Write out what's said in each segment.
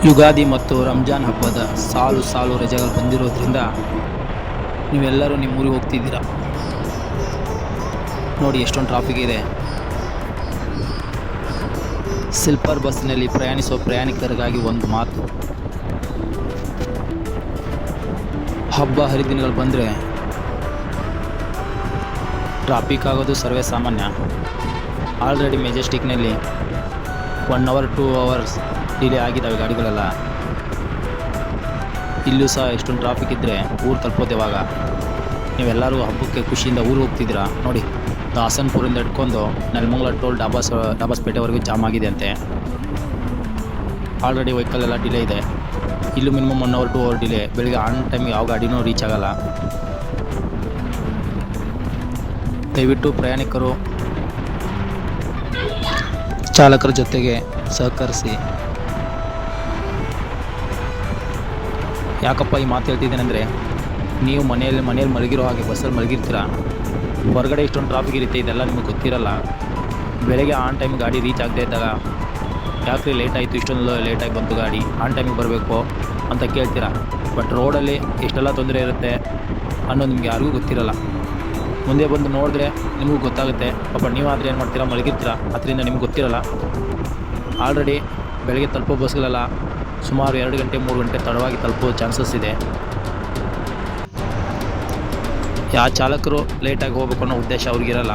ಯುಗಾದಿ ಮತ್ತು ರಂಜಾನ್ ಹಬ್ಬದ ಸಾಲು ಸಾಲು ರಜೆಗಳು ಬಂದಿರೋದ್ರಿಂದ ನೀವೆಲ್ಲರೂ ನಿಮ್ಮ ಊರಿಗೆ ಹೋಗ್ತಿದ್ದೀರಾ. ನೋಡಿ ಎಷ್ಟೊಂದು ಟ್ರಾಫಿಕ್ ಇದೆ. ಸ್ಲೀಪರ್ ಬಸ್ಸಿನಲ್ಲಿ ಪ್ರಯಾಣಿಸುವ ಪ್ರಯಾಣಿಕರಿಗಾಗಿ ಒಂದು ಮಾತು: ಹಬ್ಬ ಹರಿದಿನಗಳು ಬಂದರೆ ಟ್ರಾಫಿಕ್ ಆಗೋದು ಸರ್ವೇ ಸಾಮಾನ್ಯ. ಆಲ್ರೆಡಿ ಮೆಜೆಸ್ಟಿಕ್ನಲ್ಲಿ 1 ಅವರ್ 2 ಅವರ್ಸ್ ಡಿಲೇ ಆಗಿದ್ದಾವೆ ಗಾಡಿಗಳೆಲ್ಲ. ಇಲ್ಲೂ ಸಹ ಎಷ್ಟೊಂದು ಟ್ರಾಫಿಕ್ ಇದ್ದರೆ ಊರು ತಲುಪೋದು ಯಾವಾಗ? ನೀವೆಲ್ಲರೂ ಹಬ್ಬಕ್ಕೆ ಖುಷಿಯಿಂದ ಊರಿಗೆ ಹೋಗ್ತಿದ್ದೀರಾ. ನೋಡಿ, ದಾಸನ್ಪುರಿಂದ ಹಿಡ್ಕೊಂಡು ನೆಲಮಂಗಲ ಟೋಲ್ ಡಾಬಾಸ್ಪೇಟೆವರೆಗೂ ಜಾಮ್ ಆಗಿದೆ ಅಂತೆ. ಆಲ್ರೆಡಿ ವೆಹಿಕಲ್ ಎಲ್ಲ ಡಿಲೇ ಇದೆ. ಇಲ್ಲೂ ಮಿನಿಮಮ್ 1 ಅವರ್ 2 ಅವರ್ ಡಿಲೇ. ಬೆಳಿಗ್ಗೆ ಆನ್ ಟೈಮಿಗೆ ಯಾವ ಗಾಡಿನೂ ರೀಚ್ ಆಗಲ್ಲ. ದಯವಿಟ್ಟು ಪ್ರಯಾಣಿಕರು ಚಾಲಕರ ಜೊತೆಗೆ ಸಹಕರಿಸಿ. ಯಾಕಪ್ಪ ಈ ಮಾತು ಹೇಳ್ತಿದ್ದೇನೆ ಅಂದರೆ, ನೀವು ಮನೆಯಲ್ಲಿ ಮಲಗಿರೋ ಹಾಗೆ ಬಸ್ಸಲ್ಲಿ ಮಲಗಿರ್ತೀರ. ಹೊರಗಡೆ ಇಷ್ಟೊಂದು ಟ್ರಾಫಿಕ್ ಇರುತ್ತೆ, ಇದೆಲ್ಲ ನಿಮಗೆ ಗೊತ್ತಿರಲ್ಲ. ಬೆಳಗ್ಗೆ ಆನ್ ಟೈಮ್ ಗಾಡಿ ರೀಚ್ ಆಗದೆ ಇದ್ದಾಗ ಯಾಕ್ರಿ ಲೇಟ್ ಆಯಿತು, ಇಷ್ಟೊಂದು ಲೇಟಾಗಿ ಬಂತು ಗಾಡಿ, ಆನ್ ಟೈಮಿಗೆ ಬರಬೇಕು ಅಂತ ಕೇಳ್ತೀರಾ. ಬಟ್ ರೋಡಲ್ಲಿ ಎಷ್ಟೆಲ್ಲ ತೊಂದರೆ ಇರುತ್ತೆ ಅನ್ನೋದು ನಿಮ್ಗೆ ಯಾರಿಗೂ ಗೊತ್ತಿರಲ್ಲ. ಮುಂದೆ ಬಂದು ನೋಡಿದ್ರೆ ನಿಮಗೂ ಗೊತ್ತಾಗುತ್ತೆ. ಪಾಪ ನೀವಾದರೆ ಏನು ಮಾಡ್ತೀರಾ, ಮಲಗಿರ್ತೀರ, ಅದರಿಂದ ನಿಮ್ಗೆ ಗೊತ್ತಿರಲ್ಲ. ಆಲ್ರೆಡಿ ಬೆಳಗ್ಗೆ ತಲುಪೋ ಬಸ್ಗಳೆಲ್ಲ ಸುಮಾರು 2 ಗಂಟೆ 3 ಗಂಟೆ ತಡವಾಗಿ ತಲುಪೋ ಚಾನ್ಸಸ್ ಇದೆ. ಯಾವ ಚಾಲಕರು ಲೇಟಾಗಿ ಹೋಗ್ಬೇಕು ಅನ್ನೋ ಉದ್ದೇಶ ಅವ್ರಿಗಿರಲ್ಲ.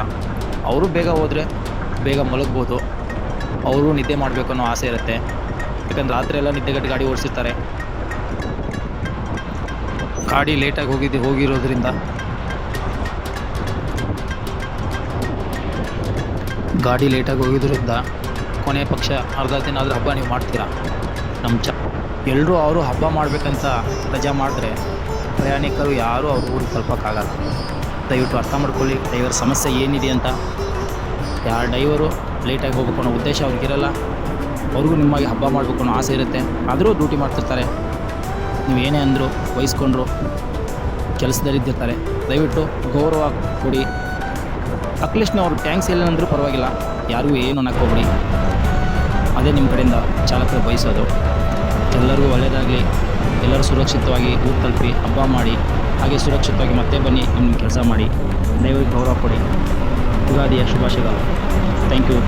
ಅವರು ಬೇಗ ಹೋದರೆ ಬೇಗ ಮಲಗ್ಬೋದು. ಅವರು ನಿದ್ದೆ ಮಾಡಬೇಕು ಅನ್ನೋ ಆಸೆ ಇರುತ್ತೆ. ಯಾಕಂದ್ರೆ ರಾತ್ರಿ ಎಲ್ಲ ನಿದ್ದೆಗಟ್ಟು ಗಾಡಿ ಓಡಿಸಿರ್ತಾರೆ. ಗಾಡಿ ಲೇಟಾಗಿ ಹೋಗಿದ್ದರಿಂದ ಕೊನೆ ಪಕ್ಷ ಅರ್ಧ ದಿನ ಆದರೂ ಹಬ್ಬ ನೀವು ಮಾಡ್ತೀರಾ. ಎಲ್ಲರೂ ಅವರು ಹಬ್ಬ ಮಾಡಬೇಕಂತ ರಜಾ ಮಾಡಿದ್ರೆ ಪ್ರಯಾಣಿಕರು ಯಾರೂ ಅವ್ರ ಊರಿಗೆ ತಲುಪೋಕ್ಕಾಗಲ್ಲ. ದಯವಿಟ್ಟು ಅರ್ಥ ಮಾಡ್ಕೊಳ್ಳಿ ಡ್ರೈವರ್ ಸಮಸ್ಯೆ ಏನಿದೆ ಅಂತ. ಯಾರು ಡ್ರೈವರು ಲೇಟಾಗಿ ಹೋಗ್ಬೇಕು ಅನ್ನೋ ಉದ್ದೇಶ ಅವ್ರಿಗಿರಲ್ಲ. ಅವ್ರಿಗೂ ನಿಮ್ಮಾಗಿ ಹಬ್ಬ ಮಾಡಬೇಕು ಅನ್ನೋ ಆಸೆ ಇರುತ್ತೆ. ಆದರೂ ಡ್ಯೂಟಿ ಮಾಡ್ತಿರ್ತಾರೆ. ನೀವು ಏನೇ ಅಂದರೂ ವಹಿಸ್ಕೊಂಡ್ರು ಕೆಲಸದಲ್ಲಿದ್ದಿರ್ತಾರೆ. ದಯವಿಟ್ಟು ಗೌರವ ಕೊಡಿ. ಅಟ್ಲೀಸ್ಟ್ ನಾವು ಅವ್ರು ಟ್ಯಾಂಕ್ಸ್ ಇಲ್ಲ ಅಂದರೂ ಪರವಾಗಿಲ್ಲ, ಯಾರಿಗೂ ಏನು ಅನ್ನೋಕ್ಕೋಗ್ಬಿಡಿ. ಅದೇ ನಿಮ್ಮ ಕಡೆಯಿಂದ ಚಾಲಕರು ಬಯಸೋದು. ಎಲ್ಲರಿಗೂ ಒಳ್ಳೆಯದಾಗಲಿ. ಎಲ್ಲರೂ ಸುರಕ್ಷಿತವಾಗಿ ಊರು ತಲುಪಿ ಹಬ್ಬ ಮಾಡಿ, ಹಾಗೆ ಸುರಕ್ಷಿತವಾಗಿ ಮತ್ತೆ ಬನ್ನಿ ನಿಮ್ಮ ಕೆಲಸ ಮಾಡಿ. ದಯವಿಟ್ಟು ಗೌರವ ಕೊಡಿ. ಯುಗಾದಿಯ ಶುಭಾಶಯಗಳು. Thank you.